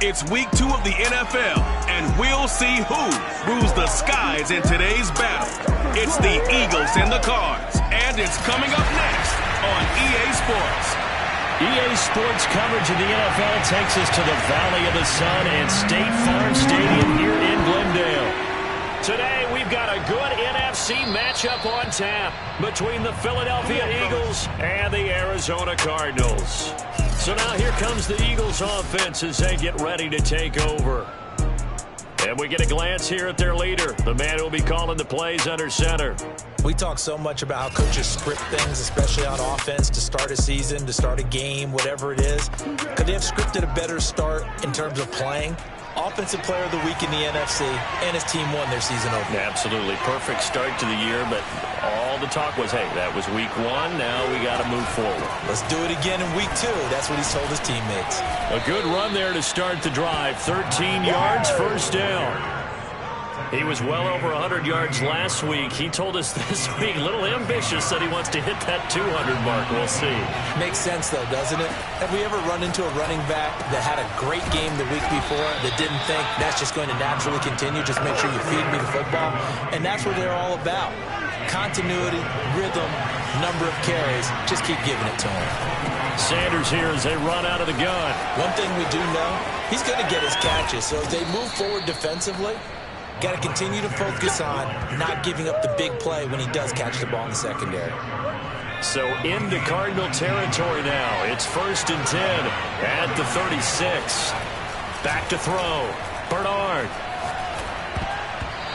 It's week 2 of the NFL, and we'll see who rules the skies in today's battle. It's the Eagles and the Cards, and it's coming up next on EA Sports. EA Sports coverage of the NFL takes us to the Valley of the Sun and State Farm Stadium here in Glendale. Today, we've got a good NFC matchup on tap between the Philadelphia Eagles and the Arizona Cardinals. So now here comes the Eagles offense as they get ready to take over. And we get a glance here at their leader, the man who will be calling the plays under center. We talk so much about how coaches script things, especially on offense, to start a season, to start a game, whatever it is. Could they have scripted a better start in terms of playing? Offensive player of the week in the NFC, and his team won their season opener. Absolutely. Perfect start to the year, but all the talk was, hey, that was week 1. Now we got to move forward. Let's do it again in week 2. That's what he's told his teammates. A good run there to start the drive. 13 yards, first down. He was well over 100 yards last week. He told us this week, a little ambitious, that he wants to hit that 200 mark. We'll see. Makes sense, though, doesn't it? Have we ever run into a running back that had a great game the week before that didn't think that's just going to naturally continue? Just make sure you feed me the football. And that's what they're all about. Continuity, rhythm, number of carries. Just keep giving it to him. Sanders here as they run out of the gun. One thing we do know, he's going to get his catches. So as they move forward defensively, got to continue to focus on not giving up the big play when he does catch the ball in the secondary. So into Cardinal territory now. It's 1st and 10 at the 36. Back to throw. Bernard.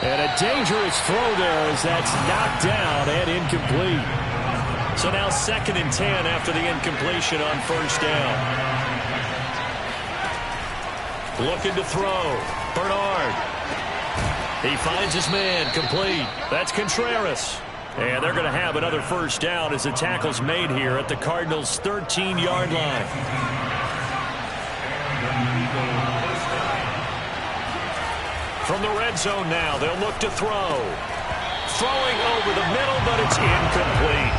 And a dangerous throw there as that's knocked down and incomplete. So now 2nd and 10 after the incompletion on 1st down. Looking to throw. Bernard. He finds his man, complete. That's Contreras. And they're going to have another 1st down as the tackle's made here at the Cardinals' 13-yard line. From the red zone now, they'll look to throw. Throwing over the middle, but it's incomplete.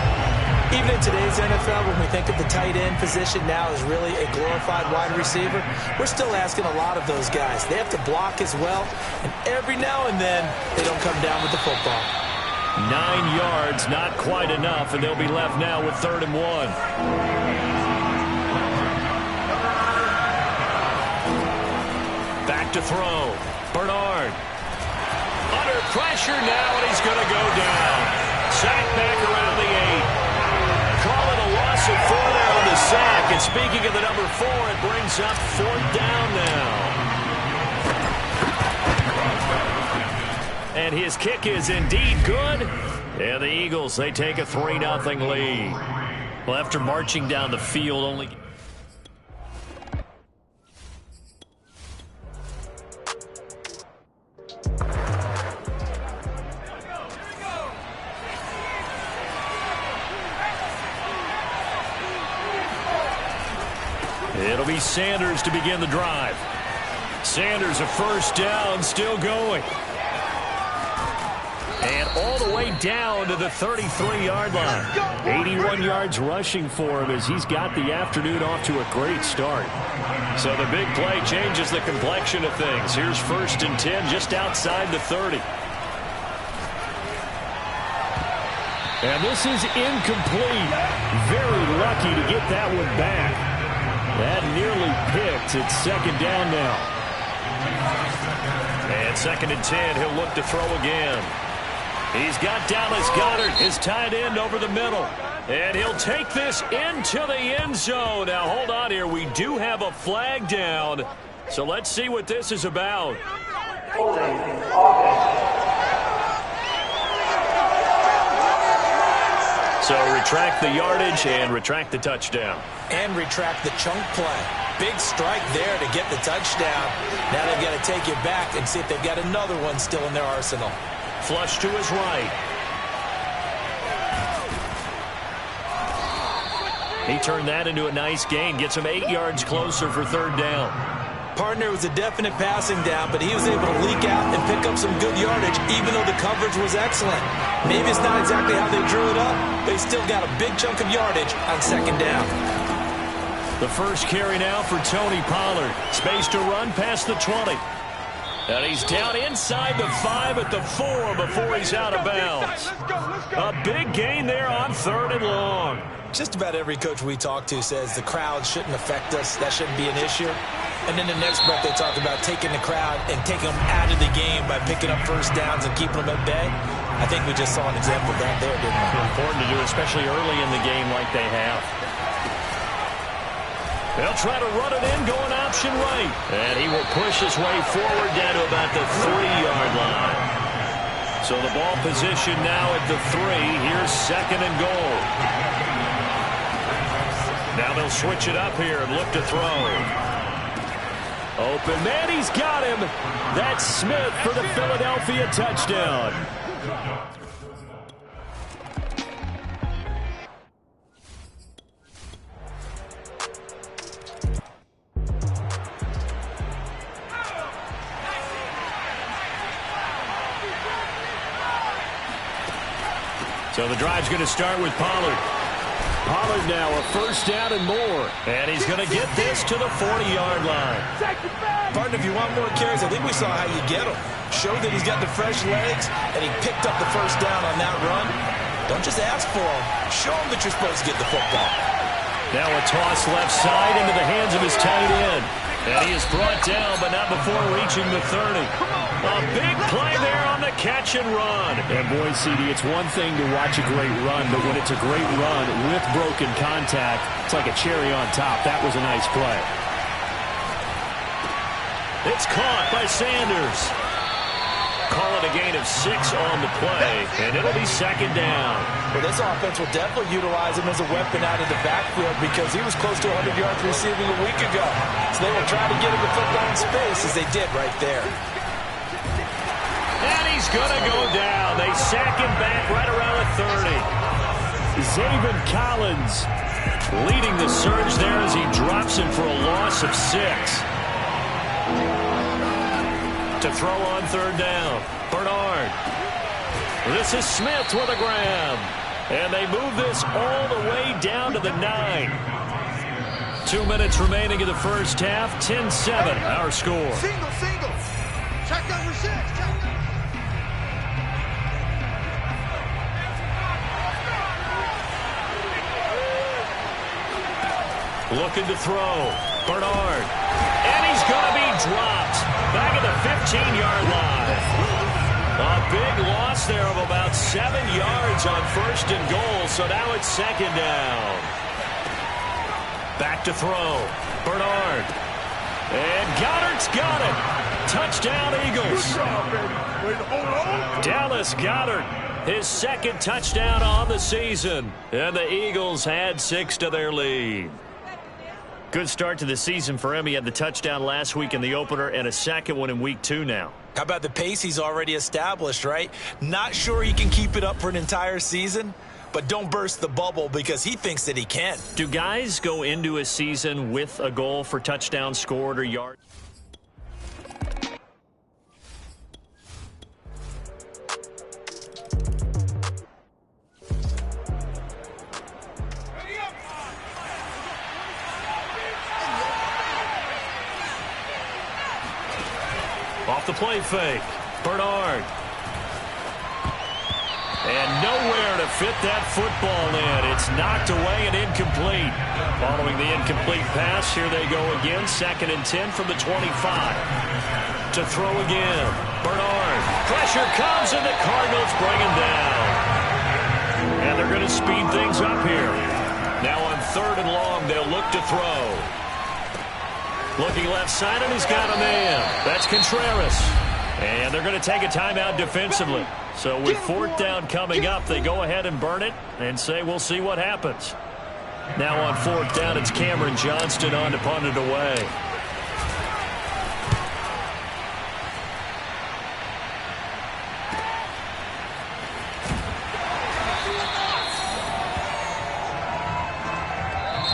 Even in today's NFL, when we think of the tight end position now as really a glorified wide receiver, we're still asking a lot of those guys. They have to block as well, and every now and then, they don't come down with the football. 9 yards, not quite enough, and they'll be left now with 3rd and 1. Back to throw. Bernard. Under pressure now, and he's going to go down. Sacked back around the 8. Call it a loss of 4 there on the sack. And speaking of the number 4, it brings up 4th down now. And his kick is indeed good. And the Eagles, they take a 3-0 lead. Well, after marching down the field, only... It'll be Sanders to begin the drive. Sanders a 1st down, still going. And all the way down to the 33-yard line. 81 yards rushing for him as he's got the afternoon off to a great start. So the big play changes the complexion of things. Here's 1st and 10 just outside the 30. And this is incomplete. Very lucky to get that one back. That nearly picked. It's 2nd down now. And 2nd and 10. He'll look to throw again. He's got Dallas Goedert, his tight end, over the middle. And he'll take this into the end zone. Now, hold on here. We do have a flag down. So let's see what this is about. So retract the yardage and retract the touchdown. And retract the chunk play. Big strike there to get the touchdown. Now they've got to take it back and see if they've got another one still in their arsenal. Flush to his right. He turned that into a nice gain. Gets him 8 yards closer for 3rd down. Partner was a definite passing down, but he was able to leak out and pick up some good yardage, even though the coverage was excellent. Maybe it's not exactly how they drew it up, but he still got a big chunk of yardage on 2nd down. The first carry now for Tony Pollard. Space to run past the 20. And he's down inside the 5 at the 4 before he's out of bounds. A big gain there on 3rd and long. Just about every coach we talk to says the crowd shouldn't affect us. That shouldn't be an issue. And then the next breath they talk about taking the crowd and taking them out of the game by picking up first downs and keeping them at bay. I think we just saw an example of that there, didn't we? Important to do, especially early in the game like they have. They'll try to run it in, going option right. And he will push his way forward down to about the 3-yard line. So the ball position now at the 3. Here's 2nd and goal. Now they'll switch it up here and look to throw. Open man, he's got him. That's Smith for the Philadelphia touchdown. So the drive's going to start with Pollard. Pollard now a first down and more. And he's going to get this to the 40-yard line. Partner, if you want more carries, I think we saw how you get them. Show that he's got the fresh legs, and he picked up the first down on that run. Don't just ask for him. Show him that you're supposed to get the football. Now a toss left side into the hands of his tight end. And he is brought down, but not before reaching the 30. A big play there on the catch and run. And boy, CD, it's one thing to watch a great run, but when it's a great run with broken contact, it's like a cherry on top. That was a nice play. It's caught by Sanders. Call it a gain of 6 on the play, and it'll be 2nd down. Well, this offense will definitely utilize him as a weapon out of the backfield because he was close to 100 yards receiving a week ago. So they will try to get him the football in space as they did right there. And he's going to go down. They sack him back right around the 30. Zaven Collins leading the surge there as he drops him for a loss of 6. To throw on 3rd down, Bernard. This is Smith with a grab. And they move this all the way down to the 9. 2 minutes remaining in the first half, 10-7, our score. Single. Check number 6. Looking to throw. Bernard. And he's going to be dropped. Back at the 15-yard line. A big loss there of about 7 yards on 1st and goal. So now it's 2nd down. Back to throw. Bernard. And Goddard's got it. Touchdown, Eagles. Dallas Goedert, his 2nd touchdown on the season. And the Eagles add 6 to their lead. Good start to the season for him. He had the touchdown last week in the opener and a 2nd one in week 2 now. How about the pace he's already established, right? Not sure he can keep it up for an entire season, but don't burst the bubble because he thinks that he can. Do guys go into a season with a goal for touchdowns scored or yards? Off the play fake. Bernard. And nowhere to fit that football in. It's knocked away and incomplete. Following the incomplete pass, here they go again. 2nd and 10 from the 25. To throw again. Bernard. Pressure comes and the Cardinals bring him down. And they're going to speed things up here. Now on 3rd and long, they'll look to throw. Looking left side, and he's got a man. That's Contreras. And they're going to take a timeout defensively. So with 4th down coming up, they go ahead and burn it and say we'll see what happens. Now on 4th down, it's Cameron Johnston on to punt it away.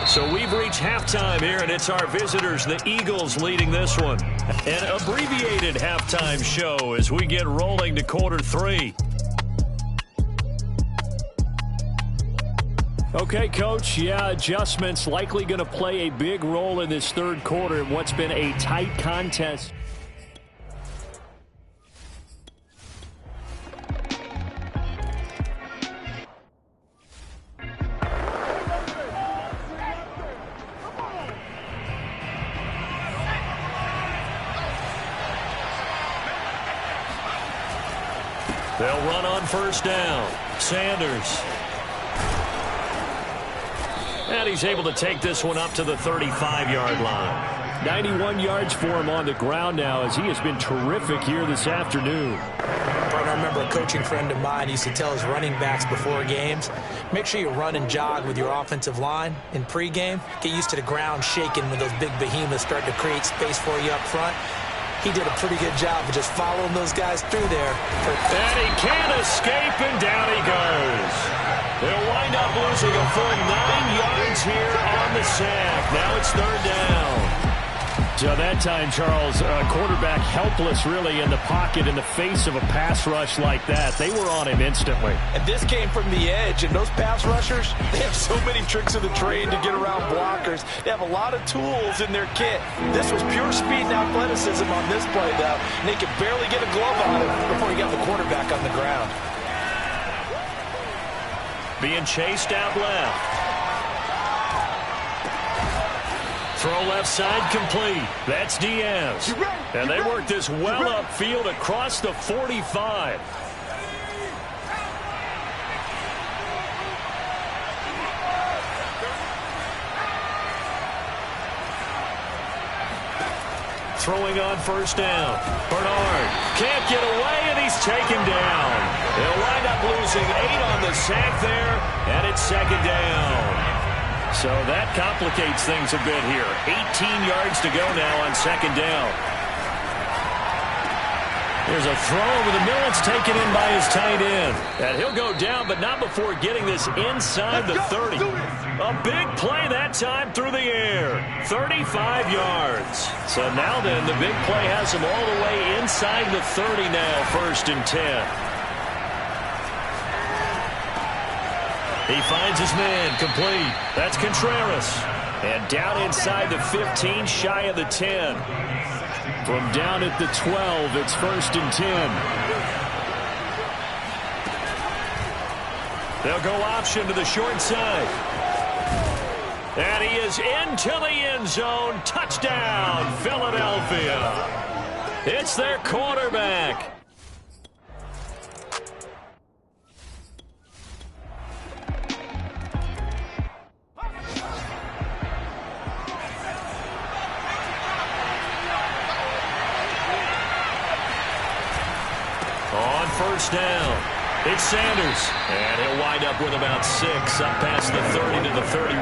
So we've reached halftime here, and it's our visitors, the Eagles, leading this one. An abbreviated halftime show as we get rolling to quarter 3. Okay, Coach, yeah, adjustments likely going to play a big role in this third quarter in what's been a tight contest. They'll run on first down. Sanders. And he's able to take this one up to the 35-yard line. 91 yards for him on the ground now as he has been terrific here this afternoon. I remember a coaching friend of mine used to tell his running backs before games, make sure you run and jog with your offensive line in pregame. Get used to the ground shaking when those big behemoths start to create space for you up front. He did a pretty good job of just following those guys through there. And he can't escape, and down he goes. They'll wind up losing a full 9 yards here on the sack. Now it's third down. So that time, Charles, quarterback helpless really in the pocket in the face of a pass rush like that. They were on him instantly. And this came from the edge, and those pass rushers, they have so many tricks of the trade to get around blockers. They have a lot of tools in their kit. This was pure speed and athleticism on this play, though. And they could barely get a glove on him before he got the quarterback on the ground. Being chased out left. Throw left side complete. That's Diaz. And they work this well upfield across the 45. Throwing on first down. Bernard can't get away, and he's taken down. They'll wind up losing 8 on the sack there, and it's second down. So that complicates things a bit here. 18 yards to go now on second down. There's a throw over the middle. It's taken in by his tight end. And he'll go down, but not before getting this inside the 30. A big play that time through the air. 35 yards. So now then, the big play has him all the way inside the 30 now, first and 10. He finds his man, complete. That's Contreras. And down inside the 15, shy of the 10. From down at the 12, it's first and 10. They'll go option to the short side. And he is into the end zone. Touchdown, Philadelphia. It's their quarterback. First down. It's Sanders. And he'll wind up with about 6 up past the 30 to the 31.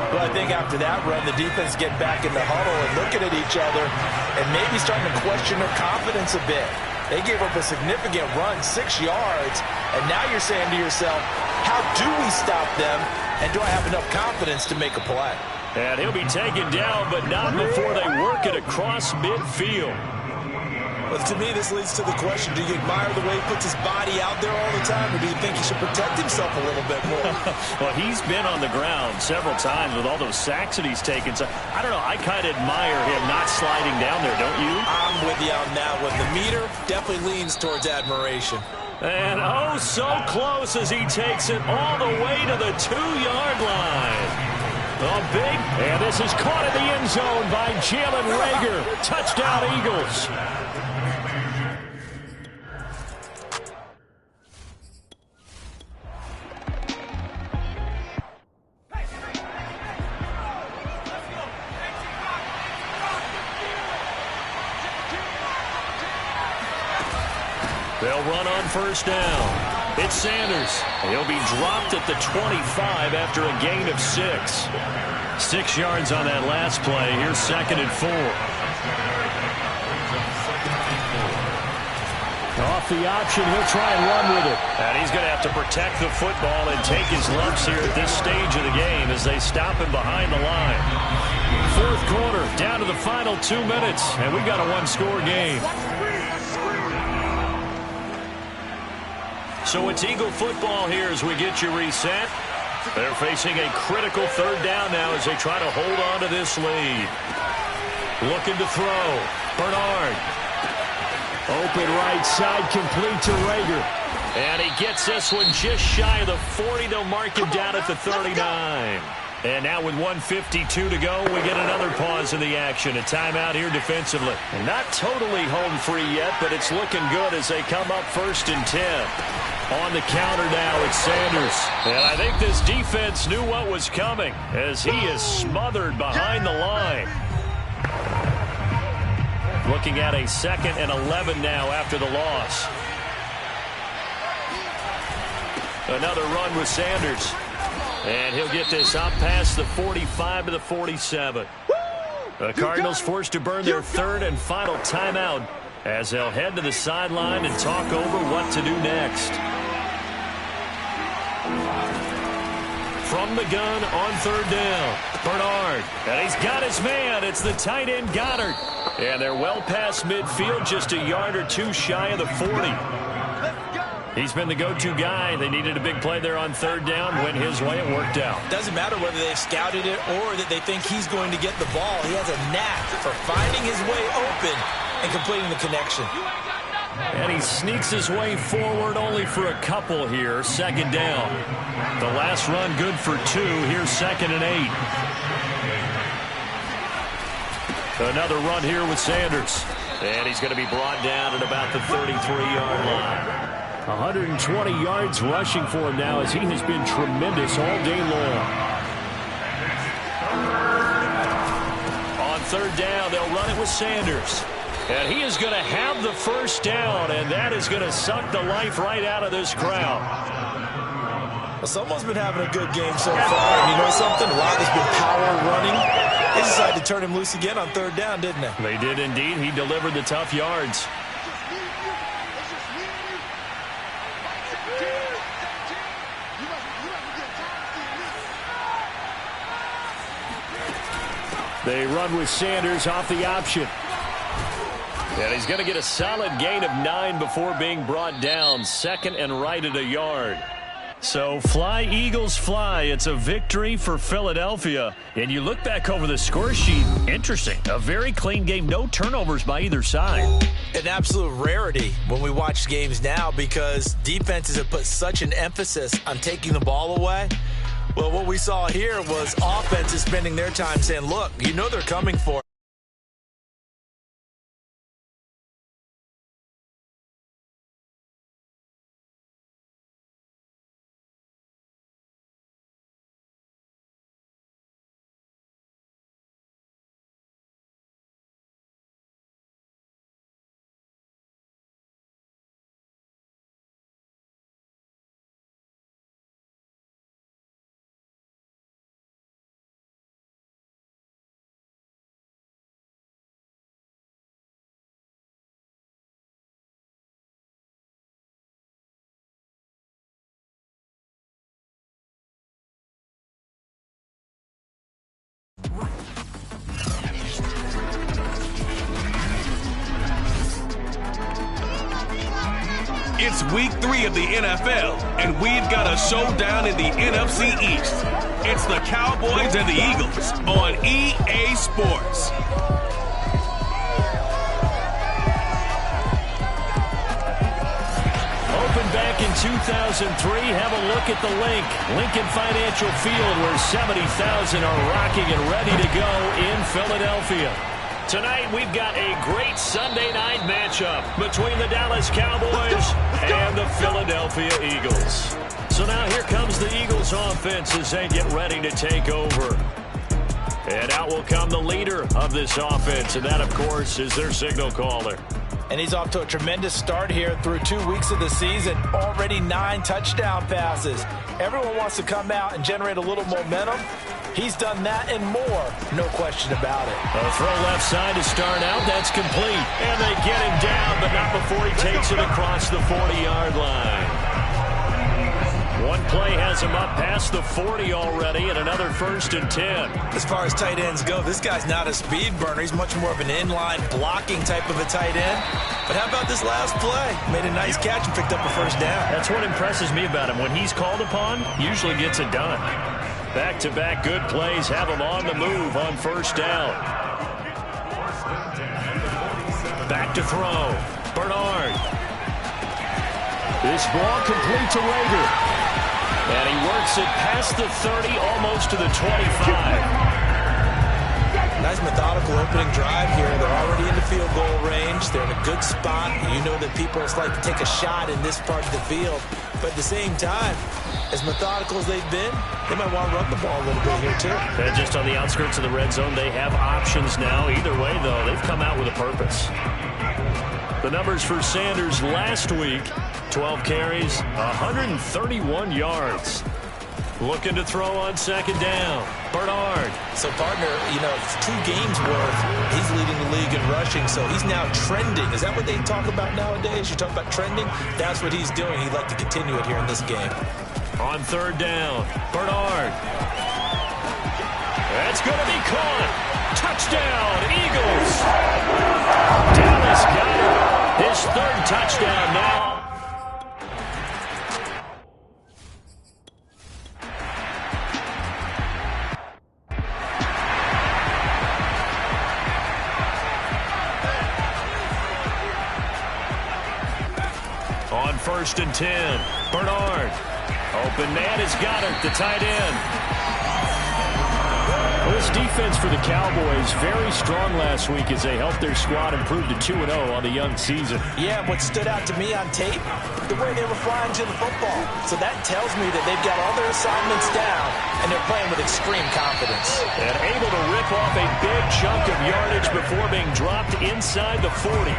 Well, I think after that run, the defense get back in the huddle and looking at each other and maybe starting to question their confidence a bit. They gave up a significant run, 6 yards, and now you're saying to yourself, how do we stop them, and do I have enough confidence to make a play? And he'll be taken down, but not before they work it across midfield. Well, to me, this leads to the question, do you admire the way he puts his body out there all the time, or do you think he should protect himself a little bit more? Well, he's been on the ground several times with all those sacks that he's taken. So, I don't know, I kind of admire him not sliding down there, don't you? I'm with you on that one. The meter definitely leans towards admiration. And oh, so close as he takes it all the way to the 2-yard line. A big, and this is caught in the end zone by Jalen Reagor. Touchdown, Eagles. They'll run on first down. It's Sanders. He'll be dropped at the 25 after a gain of 6. 6 yards on that last play. Here's second and 4. Off the option, he'll try and run with it. And he's going to have to protect the football and take his lumps here at this stage of the game as they stop him behind the line. Fourth quarter, down to the final 2 minutes, and we've got a one-score game. So it's Eagle football here as we get you reset. They're facing a critical third down now as they try to hold on to this lead. Looking to throw. Bernard. Open right side, complete to Rager. And he gets this one just shy of the 40. They'll mark him down at the 39. And now with 1:52 to go, we get another pause in the action. A timeout here defensively. And not totally home free yet, but it's looking good as they come up 1st and 10. On the counter now, it's Sanders. And I think this defense knew what was coming as he is smothered behind the line. Looking at a 2nd and 11 now after the loss. Another run with Sanders. And he'll get this up past the 45 to the 47. The Cardinals forced to burn their 3rd and final timeout as they'll head to the sideline and talk over what to do next. From the gun on 3rd down, Bernard. And he's got his man. It's the tight end Goddard. And they're well past midfield, just a yard or two shy of the 40. He's been the go-to guy. They needed a big play there on 3rd down. Went his way. It worked out. Doesn't matter whether they've scouted it or that they think he's going to get the ball. He has a knack for finding his way open and completing the connection. And he sneaks his way forward only for a couple here. 2nd down. The last run good for 2. Here's 2nd and 8. Another run here with Sanders. And he's going to be brought down at about the 33-yard line. 120 yards rushing for him now as he has been tremendous all day long. On 3rd down, they'll run it with Sanders. And he is going to have the 1st down, and that is going to suck the life right out of this crowd. Well, someone's been having a good game so far. And you know something? While there's been power running, they decided to turn him loose again on 3rd down, didn't they? They did indeed. He delivered the tough yards. They run with Sanders off the option. And he's going to get a solid gain of 9 before being brought down. 2nd and right at a yard. So fly, Eagles, fly. It's a victory for Philadelphia. And you look back over the score sheet. Interesting. A very clean game. No turnovers by either side. An absolute rarity when we watch games now because defenses have put such an emphasis on taking the ball away. Well, what we saw here was offenses spending their time saying, look, you know they're coming for it. It's week 3 of the NFL, and we've got a showdown in the NFC East. It's the Cowboys and the Eagles on EA Sports. Opened back in 2003. Have a look at the link. Lincoln Financial Field, where 70,000 are rocking and ready to go in Philadelphia. Tonight, we've got a great Sunday night matchup between the Dallas Cowboys and the Philadelphia Eagles. So now here comes the Eagles offense as they get ready to take over. And out will come the leader of this offense, and that, of course, is their signal caller. And he's off to a tremendous start here through 2 weeks of the season. Already 9 touchdown passes. Everyone wants to come out and generate a little momentum. He's done that and more, no question about it. A throw left side to start out. That's complete. And they get him down, but not before he takes it across the 40-yard line. One play has him up past the 40 already, and another 1st and 10. As far as tight ends go, this guy's not a speed burner. He's much more of an inline blocking type of a tight end. But how about this last play? Made a nice catch and picked up a 1st down. That's what impresses me about him. When he's called upon, usually gets it done. Back-to-back good plays have him on the move on 1st down. Back to throw. Bernard. This ball complete to Rager. And he works it past the 30, almost to the 25. Nice methodical opening drive here. They're already in the field goal range. They're in a good spot. You know that people like to take a shot in this part of the field. But at the same time, as methodical as they've been, they might want to run the ball a little bit here too. And just on the outskirts of the red zone, they have options now. Either way, though, they've come out with a purpose. The numbers for Sanders last week, 12 carries, 131 yards. Looking to throw on 2nd down. Bernard. So, partner, you know, 2 games worth, he's leading the league in rushing, so he's now trending. Is that what they talk about nowadays? You talk about trending? That's what he's doing. He'd like to continue it here in this game. On 3rd down, Bernard. That's going to be caught. Touchdown, Eagles. Dallas got it. His 3rd touchdown now. On 1st and 10, Bernard. Open man has got it, the tight end. Well, this defense for the Cowboys, very strong last week as they helped their squad improve to 2-0 on the young season. Yeah, what stood out to me on tape, the way they were flying to the football. So that tells me that they've got all their assignments down, and they're playing with extreme confidence. And able to rip off a big chunk of yardage before being dropped inside the 40.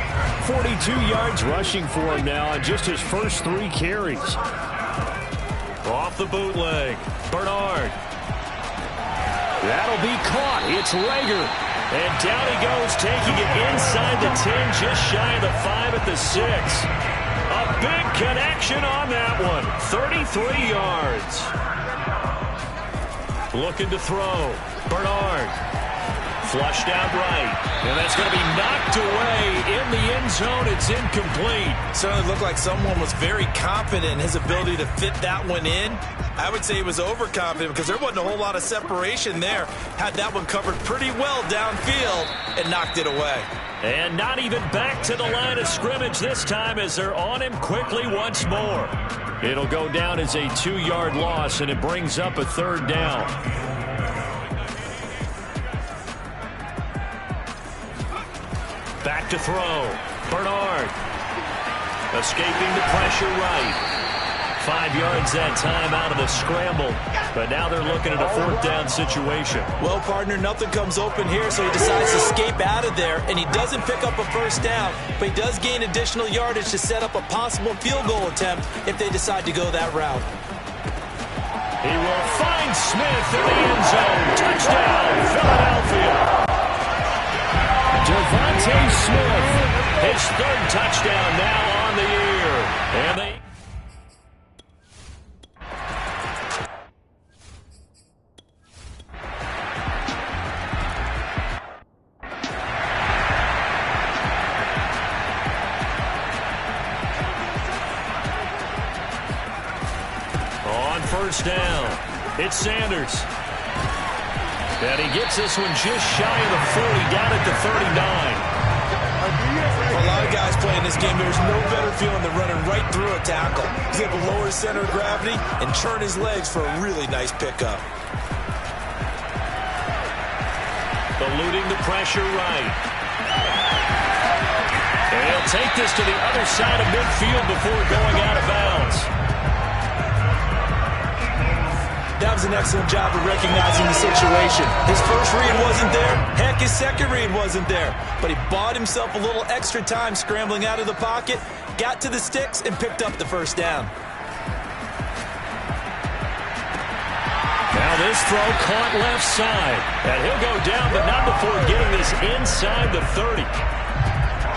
42 yards rushing for him now on just his first 3 carries. Off the bootleg, Bernard. That'll be caught. It's Rager. And down he goes, taking it inside the 10, just shy of the 5 at the 6. A big connection on that one. 33 yards. Looking to throw. Bernard. Flushed out right. And that's going to be knocked away in the end zone. It's incomplete. Certainly looked like someone was very confident in his ability to fit that one in. I would say he was overconfident because there wasn't a whole lot of separation there. Had that one covered pretty well downfield and knocked it away. And not even back to the line of scrimmage this time as they're on him quickly once more. It'll go down as a 2-yard loss, and it brings up a 3rd down. Back to throw. Bernard. Escaping the pressure right. 5 yards that time out of the scramble. But now they're looking at a 4th down situation. Well, partner, nothing comes open here, so he decides to escape out of there, and he doesn't pick up a 1st down, but he does gain additional yardage to set up a possible field goal attempt if they decide to go that route. He will find Smith in the end zone. Touchdown, Philadelphia. Devontae Smith, his 3rd touchdown now on the year. And they... On 1st down, it's Sanders. And he gets this one just shy of the 40, down at the 39. A lot of guys playing this game, there's no better feeling than running right through a tackle. He's able to lower his center of gravity and turn his legs for a really nice pickup. Eluding the pressure right. And he'll take this to the other side of midfield before going out of bounds. That was an excellent job of recognizing the situation. His first read wasn't there. Heck, his second read wasn't there. But he bought himself a little extra time scrambling out of the pocket, got to the sticks, and picked up the 1st down. Now this throw caught left side. And he'll go down, but not before getting this inside the 30.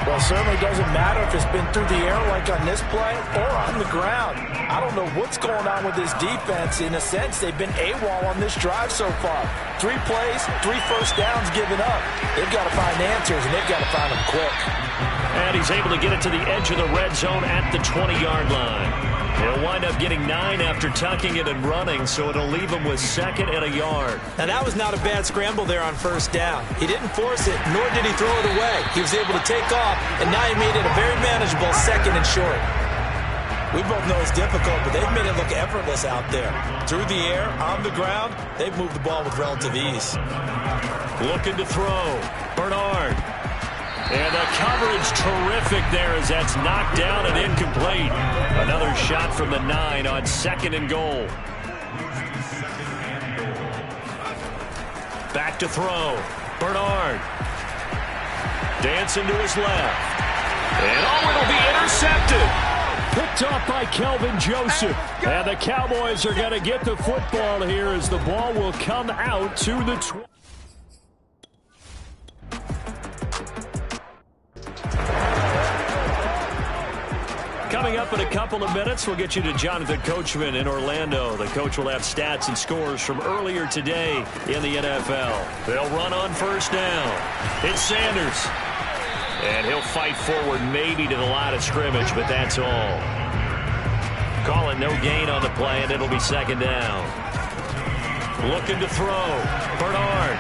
Well, Well, it certainly doesn't matter if it's been through the air like on this play or on the ground. I don't know what's going on with this defense. In a sense, they've been AWOL on this drive so far. 3 plays, 3 first downs given up. They've got to find answers, and they've got to find them quick. And he's able to get it to the edge of the red zone at the 20-yard line. He'll wind up getting 9 after tucking it and running, so it'll leave him with 2nd and a yard. Now, that was not a bad scramble there on first down. He didn't force it, nor did he throw it away. He was able to take off, and now he made it a very manageable 2nd and short. We both know it's difficult, but they've made it look effortless out there. Through the air, on the ground, they've moved the ball with relative ease. Looking to throw. Bernard. And the coverage terrific there as that's knocked down and incomplete. Another shot from the 9 on 2nd and goal. Back to throw. Bernard. Dancing to his left. And it'll be intercepted. Picked off by Kelvin Joseph. And the Cowboys are going to get the football here as the ball will come out to the 20. Coming up in a couple of minutes, we'll get you to Jonathan Coachman in Orlando. The coach will have stats and scores from earlier today in the NFL. They'll run on first down. It's Sanders. And he'll fight forward maybe to the line of scrimmage, but that's all. Calling no gain on the play, and it'll be 2nd down. Looking to throw. Bernard.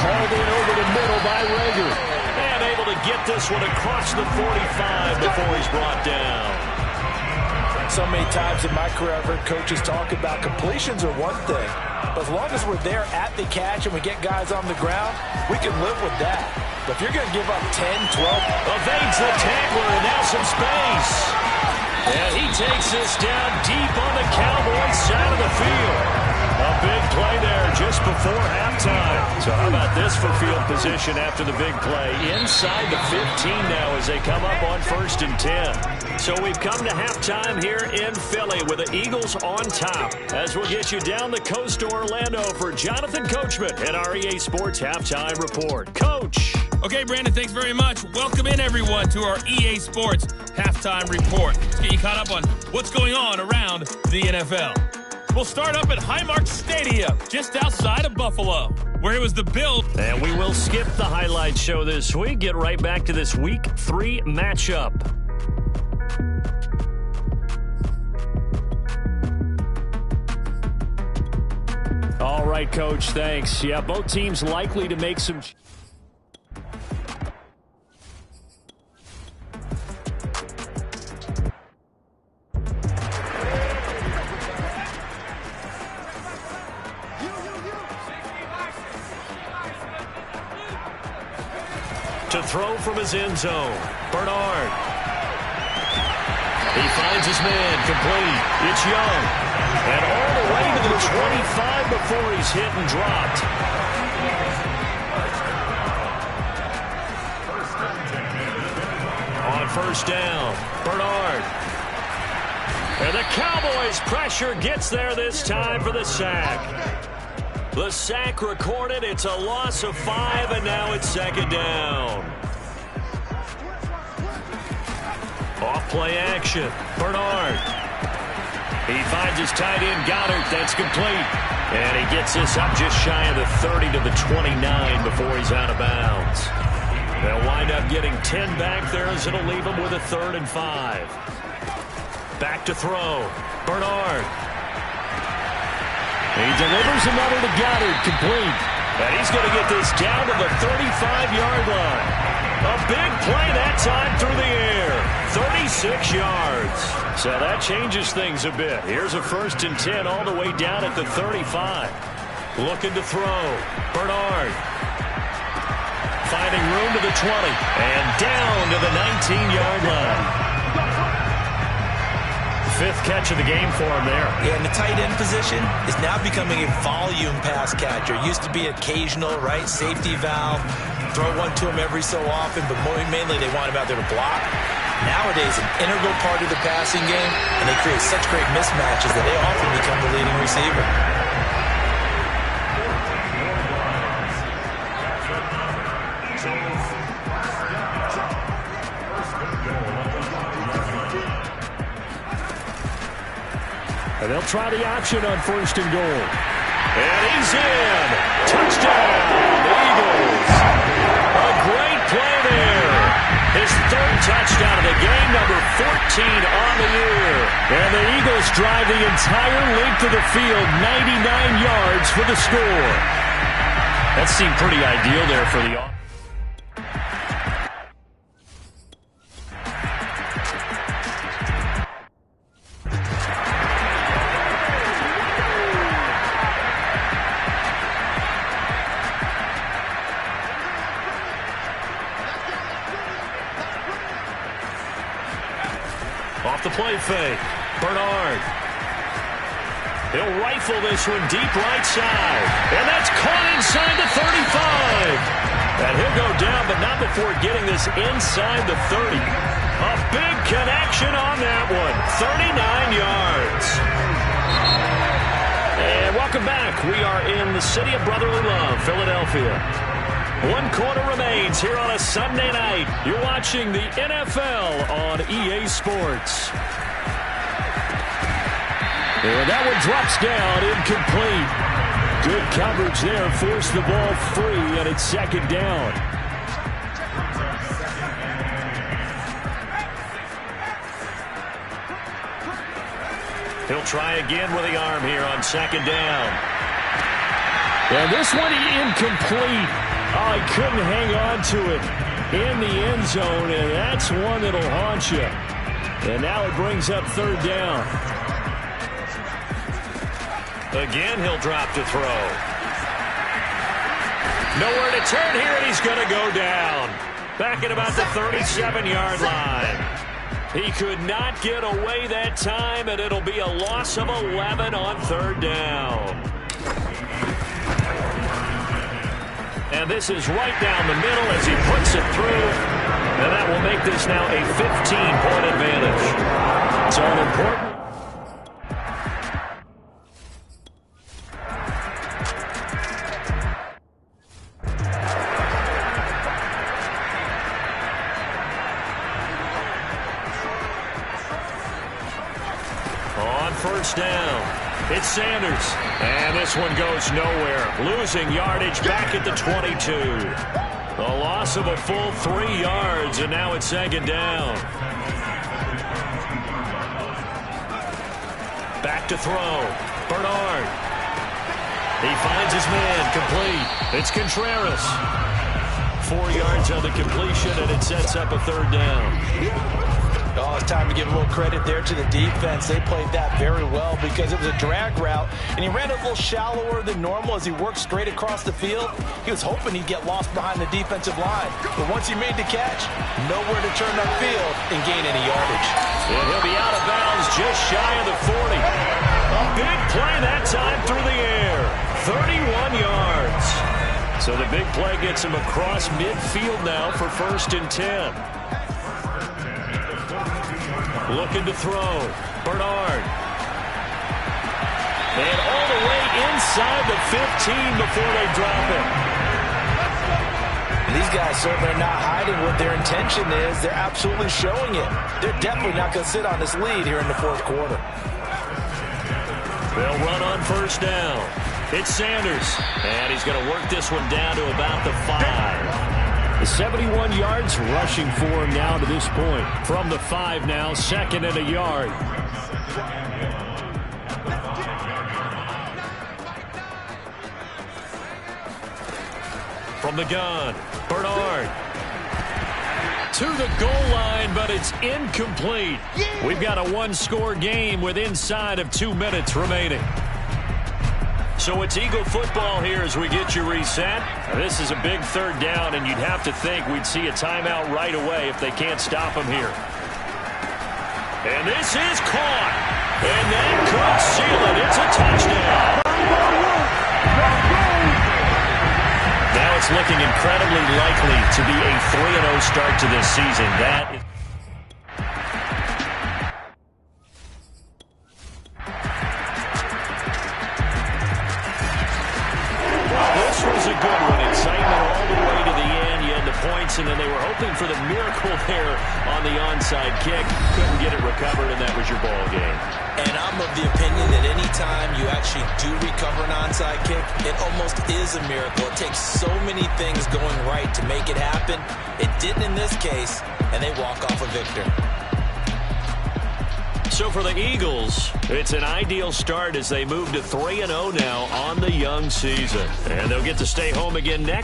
Hauled in over the middle by Rager. And able to get this one across the 45 before he's brought down. So many times in my career, I've heard coaches talk about completions are one thing. But as long as we're there at the catch and we get guys on the ground, we can live with that. But if you're going to give up 10, 12... Evades the tackler, and now some space. And he takes this down deep on the Cowboys side of the field. A big play there just before halftime. So how about this for field position after the big play? Inside the 15 now as they come up on 1st and 10. So we've come to halftime here in Philly with the Eagles on top. As we'll get you down the coast to Orlando for Jonathan Coachman and our EA Sports Halftime Report. Coach. Okay, Brandon, thanks very much. Welcome in, everyone, to our EA Sports Halftime Report. Let's get you caught up on what's going on around the NFL. We'll start up at Highmark Stadium, just outside of Buffalo, where it was the Bills. And we will skip the highlight show this week. Get right back to this Week 3 matchup. All right, Coach, thanks. Yeah, both teams likely to make some... To throw from his end zone. Bernard. He finds his man complete. It's Young. And all the way to the 25 before he's hit and dropped. On first down, Bernard. And the Cowboys' pressure gets there this time for the sack. The sack recorded. It's a loss of 5, and now it's 2nd down. Off play action. Bernard. He finds his tight end, Goddard. That's complete. And he gets this up just shy of the 30 to the 29 before he's out of bounds. They'll wind up getting 10 back there as it'll leave him with a 3rd and 5. Back to throw. Bernard. He delivers another to Goddard, complete. And he's going to get this down to the 35-yard line. A big play that time through the air. 36 yards. So that changes things a bit. Here's a 1st and 10 all the way down at the 35. Looking to throw. Bernard. Finding room to the 20. And down to the 19-yard line. 5th catch of the game for him there. Yeah, and the tight end position is now becoming a volume pass catcher. Used to be occasional, right? Safety valve. Throw one to him every so often, but mainly they want him out there to block. Nowadays, an integral part of the passing game, and they create such great mismatches that they often become the leading receiver. And they'll try the option on 1st and goal. And he's in. Touchdown, the Eagles. A great play there. His 3rd touchdown of the game, number 14 on the year. And the Eagles drive the entire length of the field, 99 yards for the score. That seemed pretty ideal there for the offense. Off the play fake, Bernard. He'll rifle this one deep right side. And that's caught inside the 35. And he'll go down, but not before getting this inside the 30. A big connection on that one. 39 yards. And welcome back. We are in the city of brotherly love, Philadelphia. 1 quarter remains here on a Sunday night. You're watching the NFL on EA Sports. And that one drops down, incomplete. Good coverage there, forced the ball free, and it's 2nd down. He'll try again with the arm here on 2nd down. And this one incomplete. Oh, he couldn't hang on to it in the end zone, and that's one that'll haunt you. And now it brings up 3rd down. Again, he'll drop to throw. Nowhere to turn here, and he's going to go down. Back at about the 37-yard line. He could not get away that time, and it'll be a loss of 11 on 3rd down. And this is right down the middle as he puts it through. And that will make this now a 15-point advantage. It's all important. On 1st down. It's Sanders, and this one goes nowhere. Losing yardage back at the 22. A loss of a full 3 yards, and now it's 2nd down. Back to throw. Bernard. He finds his man, complete. It's Contreras. 4 yards on the completion, and it sets up a 3rd down. Oh, it's time to give a little credit there to the defense. They played that very well because it was a drag route, and he ran a little shallower than normal as he worked straight across the field. He was hoping he'd get lost behind the defensive line. But once he made the catch, nowhere to turn upfield and gain any yardage. And he'll be out of bounds just shy of the 40. A big play that time through the air. 31 yards. So the big play gets him across midfield now for 1st and 10. Looking to throw. Bernard. And all the way inside the 15 before they drop it. These guys certainly are not hiding what their intention is. They're absolutely showing it. They're definitely not going to sit on this lead here in the 4th quarter. They'll run on 1st down. It's Sanders. And he's going to work this one down to about the 5. 71 yards rushing for him now to this point. From the 5 now, 2nd and a yard. From the gun, Bernard. To the goal line, but it's incomplete. We've got a 1-score game with inside of 2 minutes remaining. So it's Eagle football here as we get you reset. This is a big 3rd down, and you'd have to think we'd see a timeout right away if they can't stop him here. And this is caught. And that could seal it. It's a touchdown. Now it's looking incredibly likely to be a 3-0 start to this season. That is... passing, and they were hoping for the miracle there on the onside kick. Couldn't get it recovered, and that was your ball game. And I'm of the opinion that any time you actually do recover an onside kick, it almost is a miracle. It takes so many things going right to make it happen. It didn't in this case, and they walk off a victor. So for the Eagles, it's an ideal start as they move to 3-0 now on the young season. And they'll get to stay home again next.